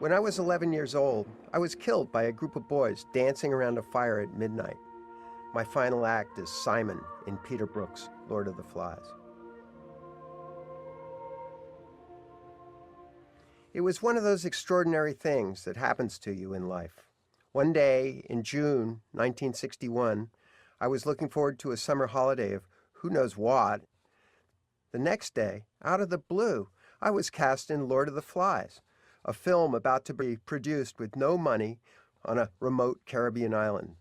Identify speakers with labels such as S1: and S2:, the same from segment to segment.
S1: When I was 11 years old, I was killed by a group of boys dancing around a fire at midnight. My final act is Simon in Peter Brook's Lord of the Flies. It was one of those extraordinary things that happens to you in life. One day in June 1961, I was looking forward to a summer holiday of who knows what. The next day, out of the blue, I was cast in Lord of the Flies, a film about to be produced with no money on a remote Caribbean island.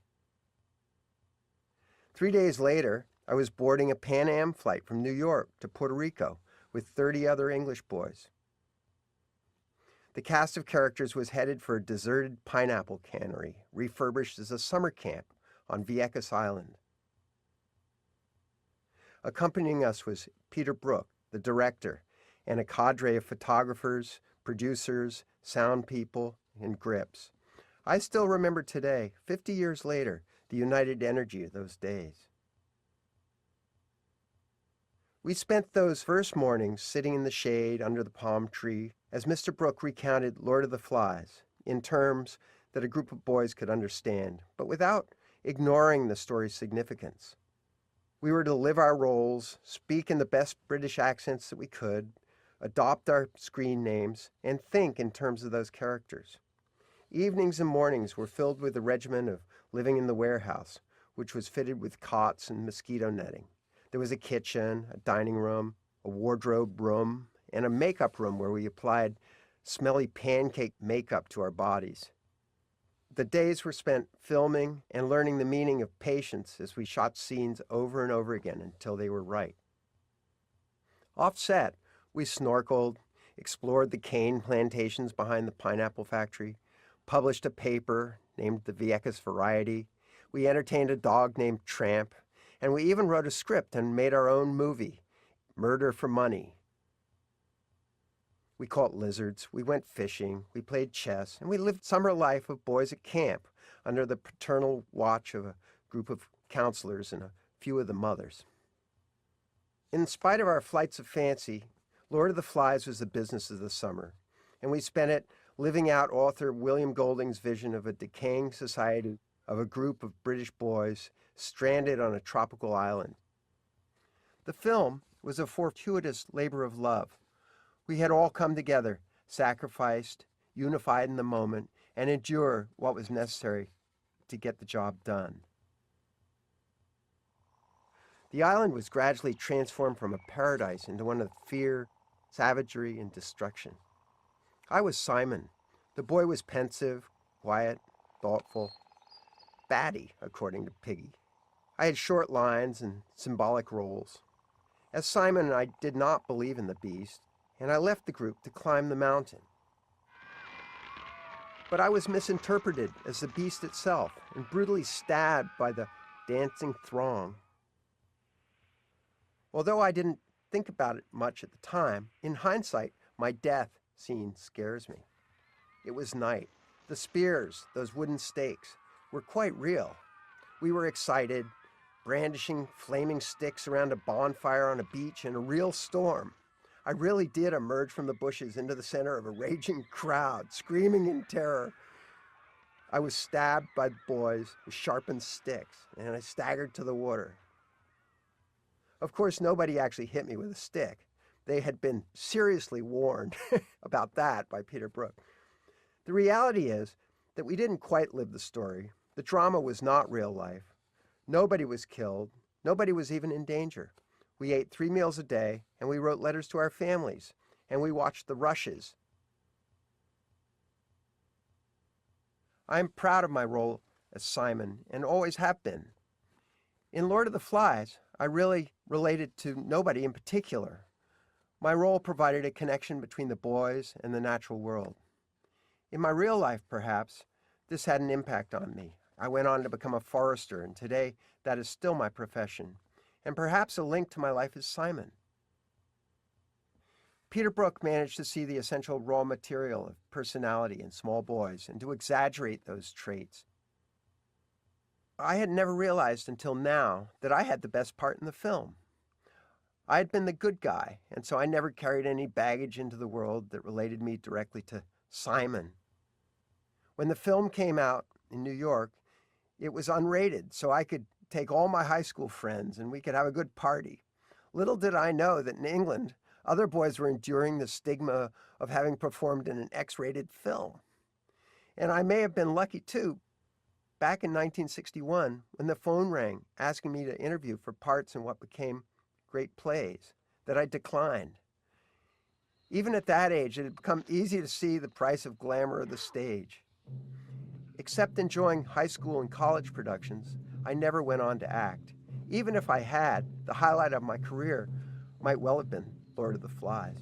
S1: 3 days later, I was boarding a Pan Am flight from New York to Puerto Rico with 30 other English boys. The cast of characters was headed for a deserted pineapple cannery, refurbished as a summer camp on Vieques Island. Accompanying us was Peter Brook, the director, and a cadre of photographers, producers, sound people, and grips. I still remember today, 50 years later, the united energy of those days. We spent those first mornings sitting in the shade under the palm tree as Mr. Brook recounted Lord of the Flies in terms that a group of boys could understand, but without ignoring the story's significance. We were to live our roles, speak in the best British accents that we could, adopt our screen names, and think in terms of those characters. Evenings and mornings were filled with the regimen of living in the warehouse, which was fitted with cots and mosquito netting. There was a kitchen, a dining room, a wardrobe room, and a makeup room where we applied smelly pancake makeup to our bodies. The days were spent filming and learning the meaning of patience as we shot scenes over and over again until they were right. Offset, we snorkeled, explored the cane plantations behind the pineapple factory, published a paper named the Vieques Variety. We entertained a dog named Tramp, and we even wrote a script and made our own movie, Murder for Money. We caught lizards, we went fishing, we played chess, and we lived summer life of boys at camp under the paternal watch of a group of counselors and a few of the mothers. In spite of our flights of fancy, Lord of the Flies was the business of the summer, and we spent it living out author William Golding's vision of a decaying society of a group of British boys stranded on a tropical island. The film was a fortuitous labor of love. We had all come together, sacrificed, unified in the moment, and endure what was necessary to get the job done. The island was gradually transformed from a paradise into one of fear, savagery, and destruction. I was Simon. The boy was pensive, quiet, thoughtful, batty, according to Piggy. I had short lines and symbolic roles. As Simon, I did not believe in the beast, and I left the group to climb the mountain. But I was misinterpreted as the beast itself and brutally stabbed by the dancing throng. Although I didn't think about it much at the time, in hindsight, my death scene scares me. It was night. The spears, those wooden stakes, were quite real. We were excited, brandishing flaming sticks around a bonfire on a beach in a real storm. I really did emerge from the bushes into the center of a raging crowd, screaming in terror. I was stabbed by the boys with sharpened sticks, and I staggered to the water. Of course, nobody actually hit me with a stick. They had been seriously warned about that by Peter Brook. The reality is that we didn't quite live the story. The drama was not real life. Nobody was killed. Nobody was even in danger. We ate 3 meals a day, and we wrote letters to our families, and we watched the rushes. I'm proud of my role as Simon, and always have been. In Lord of the Flies, I really related to nobody in particular. My role provided a connection between the boys and the natural world. In my real life, perhaps, this had an impact on me. I went on to become a forester, and today that is still my profession. And perhaps a link to my life as Simon. Peter Brook managed to see the essential raw material of personality in small boys and to exaggerate those traits. I had never realized until now that I had the best part in the film. I had been the good guy, and so I never carried any baggage into the world that related me directly to Simon, When the film came out in New York, it was unrated, so I could take all my high school friends and we could have a good party. Little did I know that in England, other boys were enduring the stigma of having performed in an X-rated film. And I may have been lucky too. Back in 1961, when the phone rang asking me to interview for parts in what became great plays, that I declined. Even at that age, it had become easy to see the price of glamour of the stage. Except enjoying high school and college productions, I never went on to act. Even if I had, the highlight of my career might well have been Lord of the Flies.